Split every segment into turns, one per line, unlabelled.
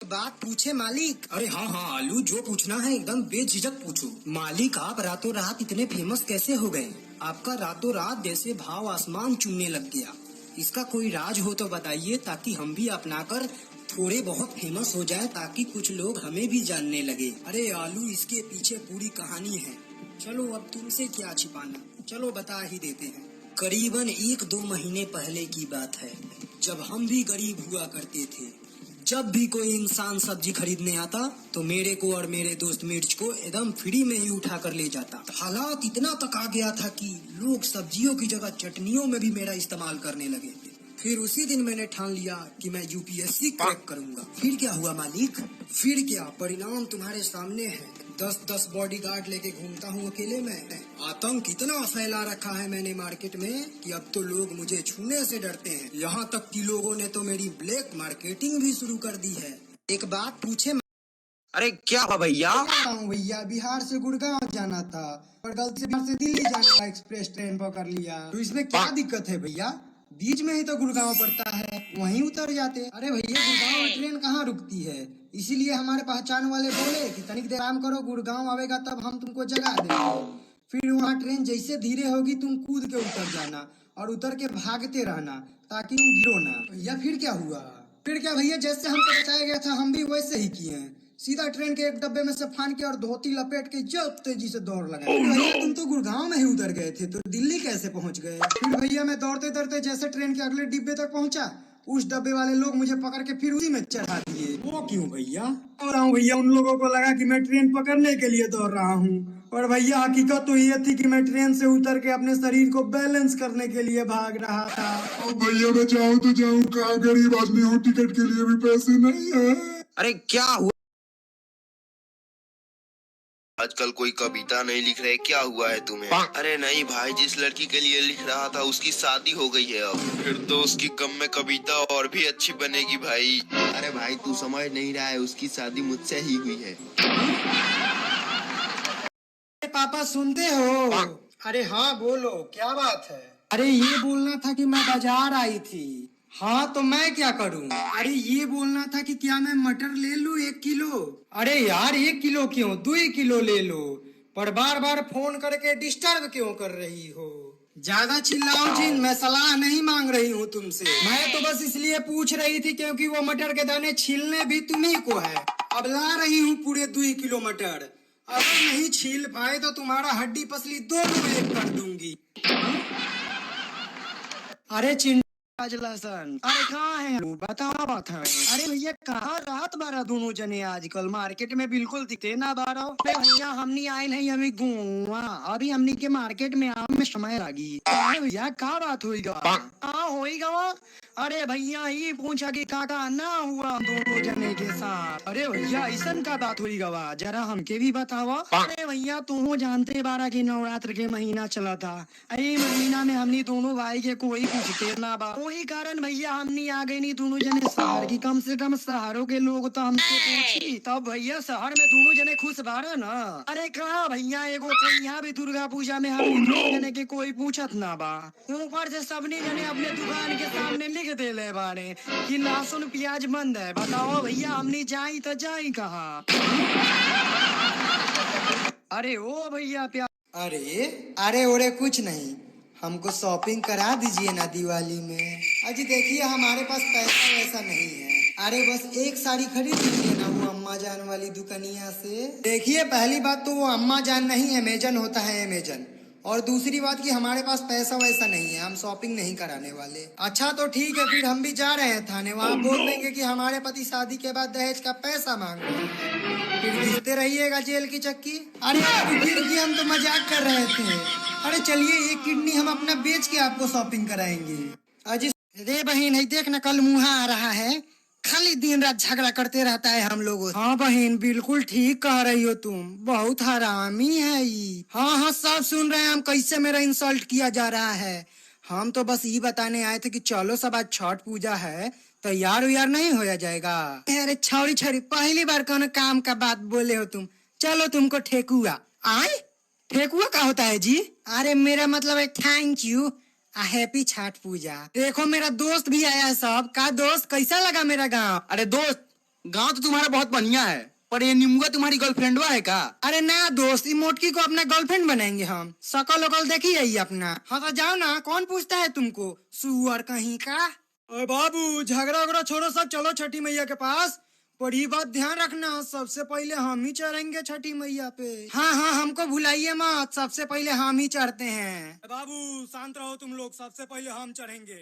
बात पूछे मालिक। अरे हाँ हाँ आलू, जो पूछना है एकदम बेझिझक पूछो। मालिक, आप रातों रात इतने फेमस कैसे हो गए? आपका रातों रात जैसे भाव आसमान चूमने लग गया। इसका कोई राज हो तो बताइए, ताकि हम भी अपनाकर थोड़े बहुत फेमस हो जाए, ताकि कुछ लोग हमें भी जानने लगे। अरे आलू, इसके पीछे पूरी कहानी है। चलो अब तुमसे क्या छिपाना, चलो बता ही देते हैं। करीबन 1-2 महीने पहले की बात है, जब हम भी गरीब हुआ करते थे। जब भी कोई इंसान सब्जी खरीदने आता तो मेरे को और मेरे दोस्त मिर्च को एकदम फ्री में ही उठा कर ले जाता। हालात इतना तक आ गया था कि लोग सब्जियों की जगह चटनियों में भी मेरा इस्तेमाल करने लगे थे। फिर उसी दिन मैंने ठान लिया कि मैं यूपीएससी क्रैक करूंगा। फिर क्या हुआ मालिक? फिर क्या, परिणाम तुम्हारे सामने है। 10-10 बॉडीगार्ड लेके घूमता हूँ अकेले में। आतंक इतना फैला रखा है मैंने मार्केट में कि अब तो लोग मुझे छूने से डरते हैं। यहाँ तक कि लोगों ने तो मेरी ब्लैक मार्केटिंग भी शुरू कर दी है। एक बात पूछे?
अरे क्या हुआ भैया?
भैया, बिहार से गुड़गांव जाना था और गलती से बिहार से दिल्ली जाने वाला एक्सप्रेस ट्रेन पकड़ लिया। तो इसमें क्या दिक्कत है भैया? बीच में ही तो गुड़गांव पड़ता है, वहीं उतर जाते। अरे भैया, गुड़गांव में ट्रेन कहाँ रुकती है? इसीलिए हमारे पहचान वाले बोले कि तनिक देर आराम करो, गुड़गांव आवेगा तब हम तुमको जगा देंगे। फिर वहाँ ट्रेन जैसे धीरे होगी तुम कूद के उतर जाना और उतर के भागते रहना ताकि तुम गिरो ना। भैया फिर क्या हुआ? फिर क्या भैया, जैसे हमको बचाया गया था हम भी वैसे ही किए हैं। सीधा ट्रेन के एक डब्बे में से फान के और धोती लपेट के जब तेजी से दौड़ लगा। भैया तुम तो गुड़गांव में ही उतर गए थे, तो दिल्ली कैसे पहुंच गए? फिर भैया मैं दौड़ते दौड़ते जैसे ट्रेन के अगले डिब्बे तक पहुंचा, उस डब्बे वाले लोग मुझे पकड़ के फिर उसी में चढ़ा दिए। वो क्यों भैया? दौड़ रहा हूँ भैया, उन लोगों को लगा कि मैं ट्रेन पकड़ने के लिए दौड़ रहा हूँ, और भैया हकीकत तो ये थी कि मैं ट्रेन से उतर के अपने शरीर को बैलेंस करने के लिए भाग रहा था।
अब भैया मैं जाऊँ तो जाऊँ कहाँ? गरीब आदमी हूँ, टिकट के लिए भी पैसे नहीं है।
अरे क्या हुआ?
आजकल कोई कविता नहीं लिख रहे, क्या हुआ है तुम्हें? अरे नहीं भाई, जिस लड़की के लिए लिख रहा था उसकी शादी हो गई है अब। फिर तो उसकी गम में कविता और भी अच्छी बनेगी भाई। अरे भाई तू समझ नहीं रहा है, उसकी शादी मुझसे ही हुई है।
पापा सुनते हो? अरे हाँ बोलो, क्या बात है? अरे ये बोलना था कि मैं बाजार आई थी। हाँ तो मैं क्या करूँ? अरे ये बोलना था कि क्या मैं मटर ले लूँ 1 किलो? अरे यार 1 किलो क्यों, 2 किलो ले लो। पर बार बार फोन करके डिस्टर्ब क्यों कर रही हो? ज्यादा चिल्लाओ जिन, मैं सलाह नहीं मांग रही हूँ तुमसे। मैं तो बस इसलिए पूछ रही थी क्योंकि वो मटर के दाने छीलने भी तुम्ही को है। अब ला रही हूँ पूरे 2 किलो मटर। अगर नहीं छील पाए तो तुम्हारा हड्डी पसली दोनों एक कर दूंगी। अरे लहसन, अरे कहाँ है? बताओ बात है। अरे भैया कहाँ रात बारह दोनों जने आजकल मार्केट में बिल्कुल दिखते ना बारह। भैया हमनी आए नहीं, अभी घूमा अभी हमनी के मार्केट में आम में समय लगी। अरे भैया का बात हुई गा? हाँ होई गा। अरे भैया ये पूछा कि काका ना हुआ दोनों जने के साथ। अरे भैया ऐसा का बात हुई गवा, जरा हमके भी बतावा। अरे भैया तुम जानते बारह की नवरात्र के महीना चला था। अरे महीना में हमनी दोनों भाई के कोई पूछते ना बा, वही कारण भैया हमनी आ गई नहीं दोनों जने शहर की। कम से कम शहरों के लोग तो हमसे पूछी, तब भैया शहर में दोनों जने खुश बारा ना। अरे कहा भैया, एगो कोई यहाँ भी दुर्गा पूजा में हम दोनों जने के कोई पूछत ना बा। ऊपर से सबने जने अपने दुकान के सामने लिख देले बारे कि लहसुन प्याज बंद है। बताओ भैया हमनी जाई तो जाई कहाँ? अरे ओ भैया प्याज, अरे अरे ओरे कुछ नहीं, हमको शॉपिंग करा दीजिए ना दिवाली में। अजी देखिए हमारे पास पैसा वैसा नहीं है। अरे बस एक साड़ी खरीद दीजिए ना वो अम्मा जान वाली दुकानिया से। देखिए पहली बात तो वो अम्मा जान नहीं, अमेजन होता है अमेजन। और दूसरी बात कि हमारे पास पैसा वैसा नहीं है, हम शॉपिंग नहीं कराने वाले। अच्छा तो ठीक है, फिर हम भी जा रहे हैं थाने, वहाँ बोल देंगे कि हमारे पति शादी के बाद दहेज का पैसा मांग रहे हैं। फिर घिसते रहिएगा जेल की चक्की। अरे फिर भी हम तो मजाक कर रहे थे। अरे चलिए एक किडनी हम अपना बेच के आपको शॉपिंग कराएंगे। अजी रे बहन, है देख ना कल मुहा आ रहा है, खाली दिन रात झगड़ा करते रहता है हम लोगों। हाँ बहन बिल्कुल ठीक कह रही हो तुम, बहुत हरामी है ये। हाँ हाँ सब सुन रहे हैं हम, कैसे मेरा इंसल्ट किया जा रहा है। हम तो बस ये बताने आए थे कि चलो सब आज छठ पूजा है, तैयार उयार नहीं होया जाएगा? अरे छोरी छोरी, पहली बार कौन काम का बात बोले हो तुम। चलो तुमको ठेकुआ आए। ठेकुआ का होता है जी? अरे मेरा मतलब है थैंक यू, हैप्पी छठ पूजा। देखो मेरा दोस्त भी आया है सब का। दोस्त कैसा लगा मेरा गांव?
अरे दोस्त गांव तो तुम्हारा बहुत बढ़िया है, पर ये निमुआ तुम्हारी गर्लफ्रेंडवा है का?
अरे ना दोस्त, ई मोटकी को अपना गर्लफ्रेंड बनाएंगे हम। शकल वकल देखी है अपना। हाँ तो जाओ ना, कौन पूछता है तुमको, सुअर कहीं का। अरे बाबू, झगड़ा वगड़ा छोड़ो, सब चलो छठी मैया के पास। पर ये बात ध्यान रखना, सबसे पहले हम ही चढ़ेंगे छठी मैया पे। हाँ हाँ, हमको भुलाइए मत, सबसे पहले हम ही चढ़ते हैं। बाबू शांत रहो तुम लोग, सबसे पहले हम चढ़ेंगे।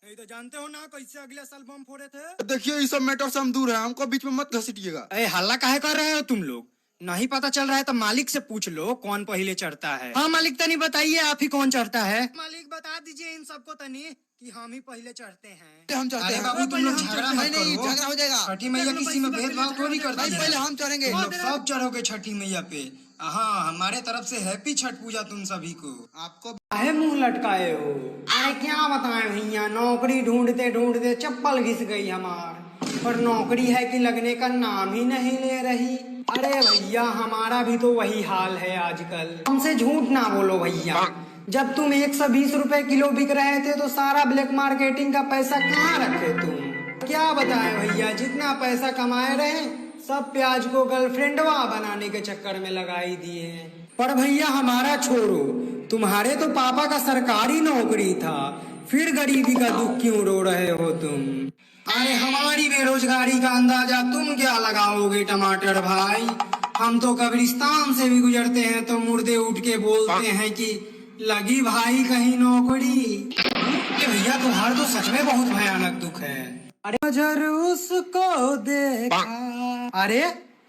नहीं तो जानते हो ना कैसे अगले साल बम फोड़े थे।
देखिए ये सब मैटर से हम दूर है, हमको बीच में मत घसीटिएगा।
अरे हल्ला काहे कर रहे हो तुम लोग? नहीं पता चल रहा है तो मालिक से पूछ लो कौन पहले चढ़ता है। हाँ मालिक, तनी बताइए आप ही कौन चढ़ता है। मालिक बता दीजिए इन सबको तनी कि हम ही पहले चढ़ते हैं।
हम चढ़ते
अरे
हैं।
बाबू तुम लोग झगड़ा मत
नहीं,
करो।
झगड़ा हो जाएगा।
छठी मैया किसी में भेदभाव थोड़ी करती है।
पहले हम चढ़ेंगे।
तुम लोग सब चढ़ोगे छठी मैया पे। हाँ, हमारे तरफ से हैप्पी छठ पूजा तुम सभी को।
आपको
काहे मुंह लटकाए हो? अरे क्या बताएं भैया, नौकरी ढूंढते ढूंढते चप्पल घिस गई हमार, पर नौकरी है कि लगने का नाम ही नहीं ले रही। अरे भैया, हमारा भी तो वही हाल है आजकल। हमसे झूठ ना बोलो भैया, जब तुम 120 रुपए किलो बिक रहे थे तो सारा ब्लैक मार्केटिंग का पैसा कहाँ रखे तुम? क्या बताएं भैया, जितना पैसा कमाए रहे सब प्याज को गर्लफ्रेंडवा बनाने के चक्कर में लगा ही दिए हैं। पर भैया हमारा छोड़ो, तुम्हारे तो पापा का सरकारी नौकरी था, फिर गरीबी का दुख क्यों रो रहे हो तुम? अरे हमारी बेरोजगारी का अंदाजा तुम क्या लगाओगे टमाटर भाई? हम तो कब्रिस्तान से भी गुजरते हैं तो मुर्दे उठ के बोलते हैं कि लगी भाई कहीं नौकरी। भैया तुम्हारा तो सच में बहुत भयानक दुख है। अरे नजर उसको देखा। अरे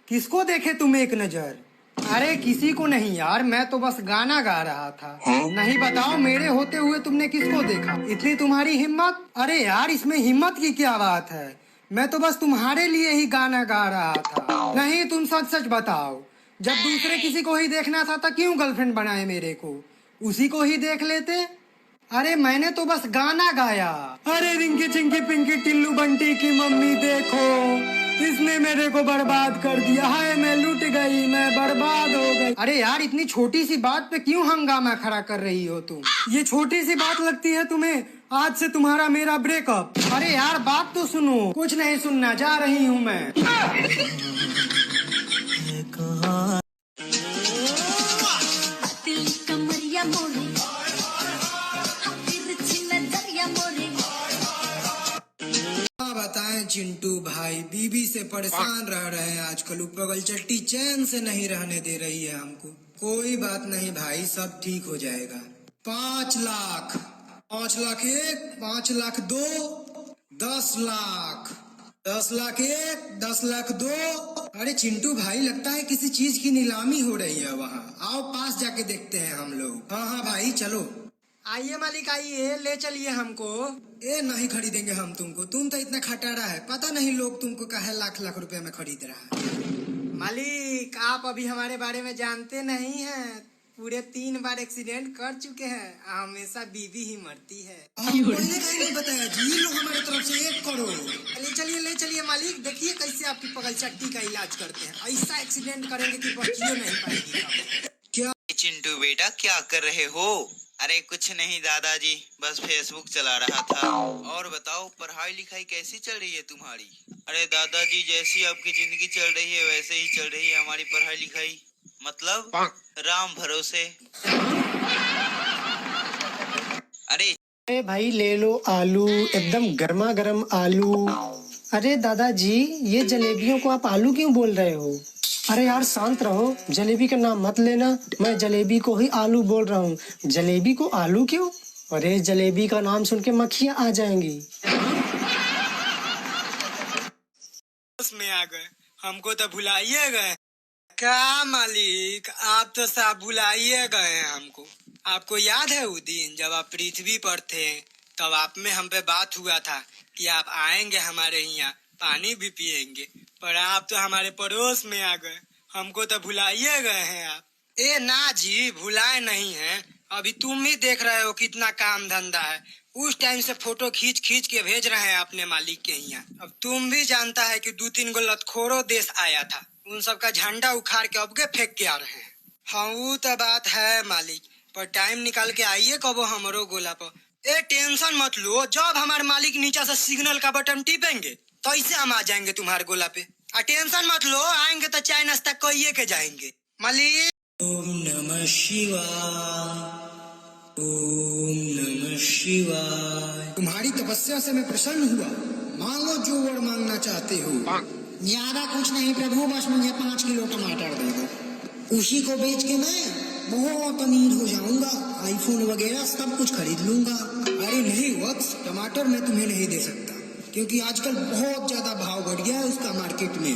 किसको देखे तुम एक नजर? अरे किसी को नहीं यार, मैं तो बस गाना गा रहा था। नहीं बताओ, मेरे होते हुए तुमने किसको देखा? इतनी तुम्हारी हिम्मत? अरे यार इसमें हिम्मत की क्या बात है, मैं तो बस तुम्हारे लिए ही गाना गा रहा था। नहीं तुम सच सच बताओ, जब दूसरे किसी को ही देखना था तो क्यों गर्लफ्रेंड बनाए मेरे को? उसी को ही देख लेते। अरे मैंने तो बस गाना गाया। अरे रिंकी चिंकी पिंकी टिल्लू बंटी की मम्मी देखो, इसने मेरे को बर्बाद कर दिया। हाय मैं लुट गई, मैं बर्बाद हो गई। अरे यार इतनी छोटी सी बात पे क्यों हंगामा खड़ा कर रही हो तुम? ये छोटी सी बात लगती है तुम्हें? आज से तुम्हारा मेरा ब्रेकअप। अरे यार बात तो सुनो। कुछ नहीं सुनना, जा रही हूँ मैं। बताएं चिंटू भाई, बीबी से परेशान रह रहे हैं आजकल। उपगल चट्टी चैन से नहीं रहने दे रही है हमको। कोई बात नहीं भाई, सब ठीक हो जाएगा। 5 लाख, 5 लाख 1, 5 लाख 2, 10 लाख, 10 लाख 1, 10 लाख 2। अरे चिंटू भाई, लगता है किसी चीज की नीलामी हो रही है वहाँ। आओ पास जाके देखते हैं हम लोग। हाँ हाँ भाई चलो। आइए मालिक आइए, ले चलिए हमको। ए नहीं खरीदेंगे हम तुमको, तुम तो इतना खटारा है, पता नहीं लोग तुमको काहे लाख लाख रुपए में खरीद रहा है। मालिक आप अभी हमारे बारे में जानते नहीं हैं, पूरे 3 बार एक्सीडेंट कर चुके हैं, हमेशा बीवी ही मरती है। पहले कहीं नहीं बताया जी, लो हमारे तरफ से 1 करोड़। ले चलिए मालिक, देखिए कैसे आपकी पगल चट्टी का इलाज करते हैं। ऐसा एक्सीडेंट करेंगे कि बचियो नहीं पाएगी। क्या
चिंटू बेटा क्या कर रहे हो? अरे कुछ नहीं दादाजी, बस फेसबुक चला रहा था। और बताओ पढ़ाई लिखाई कैसी चल रही है तुम्हारी? अरे दादाजी जैसी आपकी जिंदगी चल रही है वैसे ही चल रही है हमारी पढ़ाई लिखाई, मतलब राम भरोसे।
अरे भाई ले लो आलू, एकदम गर्मा गर्म आलू। अरे दादाजी ये जलेबियों को आप आलू क्यों बोल रहे हो? अरे यार शांत रहो, जलेबी का नाम मत लेना, मैं जलेबी को ही आलू बोल रहा हूँ। जलेबी को आलू क्यों? अरे जलेबी का नाम सुन के मक्खियाँ आ जाएंगी।
में आ गए, हमको तो भुलाइए गए। क्या मालिक, आप तो साहब भुलाइए गए हैं हमको। आपको याद है वो दिन जब आप पृथ्वी पर थे, तब आप में हम पे बात हुआ था कि आप आएंगे हमारे यहाँ, पानी भी पिएंगे, पर आप तो हमारे पड़ोस में आ गए, हमको तो भुलाइए गए हैं आप। ए ना जी, भुलाए नहीं हैं, अभी तुम ही देख रहे हो कितना काम धंधा है। उस टाइम से फोटो खींच खींच के भेज रहे हैं अपने मालिक के यहाँ। अब तुम भी जानता है कि 2-3 गो लतखोरो देश आया था, उन सब का झंडा उखाड़ के अब के फेंक के आ रहे हैं। हाँ वो तो बात है मालिक, पर टाइम निकाल के आइए कबो हमरो गोला पर। ए टेंशन मत लो, जब हमारे मालिक नीचे से सिग्नल का बटन टिपेंगे तो ऐसे हम आ जाएंगे तुम्हारे गोला पे। टेंशन मत लो, आएंगे तो चाय नाश्ता कहिए के जाएंगे। मलिक ओम नमः शिवाय, ओम नमः शिवाय। तुम्हारी तपस्या से मैं प्रसन्न हुआ, मांगो जो वर मांगना चाहते हो। ज्यादा कुछ नहीं प्रभु, बस मुझे 5 किलो टमाटर दे दो, उसी को बेच के मैं बहुत अमीर हो जाऊंगा, आईफोन वगैरह सब कुछ खरीद लूंगा। अरे नहीं वत्स, टमाटर मैं तुम्हें नहीं दे सकता, क्योंकि आजकल बहुत ज्यादा भाव बढ़ गया है उसका मार्केट में।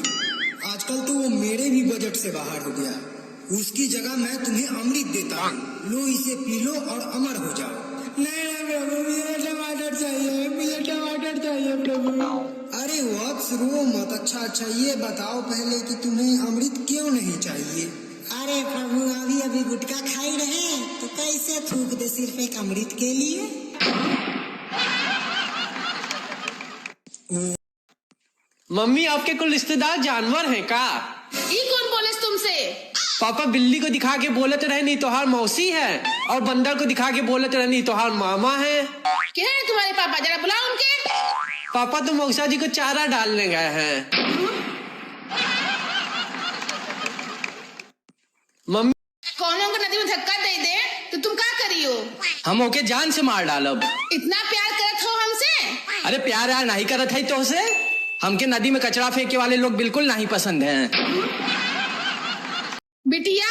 आजकल तो वो मेरे भी बजट से बाहर हो गया है। उसकी जगह मैं तुम्हें अमृत देता हूँ, लो इसे पी लो और अमर हो जाओ। नहीं प्रभु, मुझे टमाटर चाहिए, मुझे टमाटर चाहिए प्रभु। अरे वत्स रो मत। अच्छा ये बताओ पहले कि तुम्हें अमृत क्यों नहीं चाहिए? अरे प्रभु, अभी अभी गुटखा खाई रहे तो कैसे थूक दे सिर्फ एक अमृत के लिए।
मम्मी, आपके कोई रिश्तेदार जानवर हैं का?
ये कौन बोले तुमसे?
पापा बिल्ली को दिखा के बोलत रहे नहीं तोहार मौसी है, और बंदर को दिखा के बोलत रहे नहीं तोहार मामा है।
क्या है तुम्हारे पापा? जरा बुलाओ उनके।
पापा तो मौसा जी को चारा डालने गए हैं। मम्मी,
कौनों को नदी में धक्का दे दे तो तुम क्या करियो?
हम ओके जान से मार डालब।
इतना प्यार करत हो हमसे?
अरे प्यार यार नहीं करत है तो से, हमके नदी में कचरा फेंके वाले लोग बिल्कुल नहीं पसंद हैं।
बिटिया,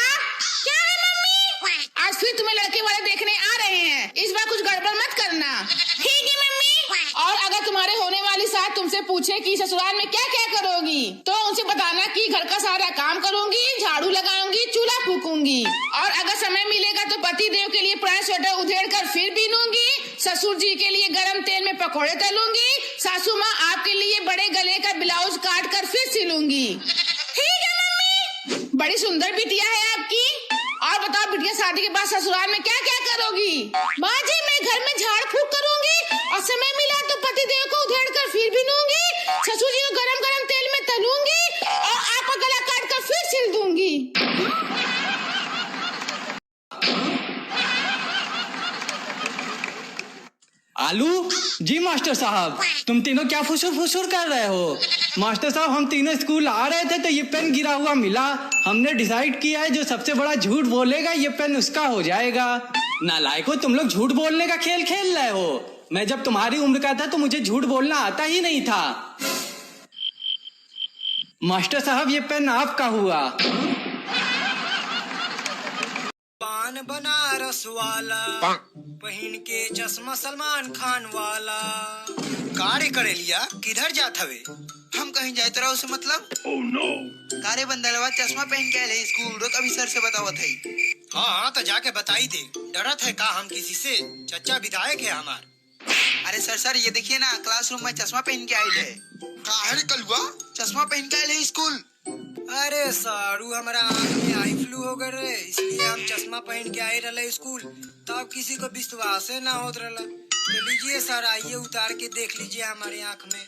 क्या है मम्मी? आज फिर तुम्हें लड़के वाले देखने आ रहे हैं, इस बार कुछ गड़बड़ मत करना। ठीक है मम्मी। और अगर तुम्हारे होने वाली सास तुमसे पूछे कि ससुराल में क्या क्या करोगी, तो उनसे बताना कि घर का सारा काम करूंगी, झाड़ू लगाऊंगी, चूल्हा फूकूंगी, और अगर समय मिलेगा तो पति देव के लिए पुराना स्वेटर उधेड़ कर फिर बीनूंगी, ससुर जी के लिए गरम तेल में पकौड़े तलूंगी, सासू माँ आपके लिए बड़े गले का ब्लाउज काट कर फिर सिलूंगी। ठीक है मम्मी। बड़ी सुंदर बिटिया है आपकी। और बताओ बिटिया, शादी के बाद ससुराल में क्या क्या करोगी? माँ जी, मैं घर में झाड़ फूक करूंगी, और समय मिला तो पति देव को उधेड़ कर फिर बीनूंगी, ससुर जी को गरम गरम तेल में तलूंगी, और आपका गला काट कर फिर सिल दूंगी।
आलू जी मास्टर साहब, तुम तीनों क्या फुसुर फुसुर कर रहे हो? मास्टर साहब, हम तीनों स्कूल आ रहे थे तो ये पेन गिरा हुआ मिला, हमने डिसाइड किया है जो सबसे बड़ा झूठ बोलेगा ये पेन उसका हो जाएगा। नालायको, तुम लोग झूठ बोलने का खेल खेल रहे हो। मैं जब तुम्हारी उम्र का था तो मुझे झूठ बोलना आता ही नहीं था। मास्टर साहब, ये पेन आपका हुआ।
पान बनारस वाला, पहन के चश्मा सलमान खान वाला। कार्य करे लिया, किधर जात हवे?
हम कहीं जाए तो उसे मतलब। कारे बंदलवा चश्मा पहन के आए स्कूल, रुक अभी सर से बतावत है।
हाँ तो जाके बताई दे। डरत है का हम किसी से? चचा विधायक है हमार।
अरे सर ये देखिए ना, क्लासरूम में चश्मा पहन के आए है। काहे कलुआ चश्मा पहन के आए स्कूल?
अरे सारू, हमारा आँख में आई फ्लू हो गए रहे, इसलिए हम चश्मा पहन के आए रहे स्कूल। तब किसी को विश्वास ना होत रहा। तो लीजिए सर, आइए उतार के देख लीजिए हमारे आँख में।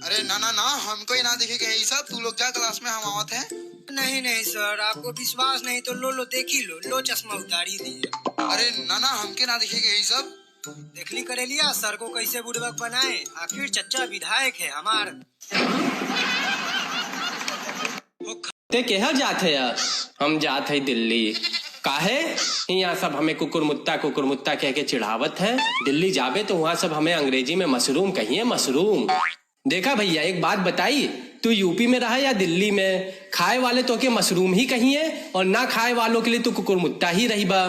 अरे ना हमको ना देखे के सब, तू लोग क्या क्लास में हम आवत है?
नहीं सर, आपको विश्वास नहीं तो लो देख ही लो चश्मा उतारी दीजिए।
अरे ना हमके ना देखे के सब।
देखली करे लिया सर को कैसे बुड़बक बनाए, आखिर चचा विधायक है हमार।
ते केहा जाते यार? हम जाते हैं दिल्ली। काहे? यहाँ सब हमें कुकुरमुत्ता कह के चिढ़ावत है। दिल्ली जावे तो वहाँ सब हमें अंग्रेजी में मशरूम कहिए, मशरूम। देखा भैया, एक बात बताई, तू यूपी में रहा या दिल्ली में, खाए वाले तो के मशरूम ही कहिए, और ना खाए वालों के लिए तू कुकुरमुत्ता ही रही बा।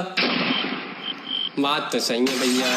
बात तो सही है भैया।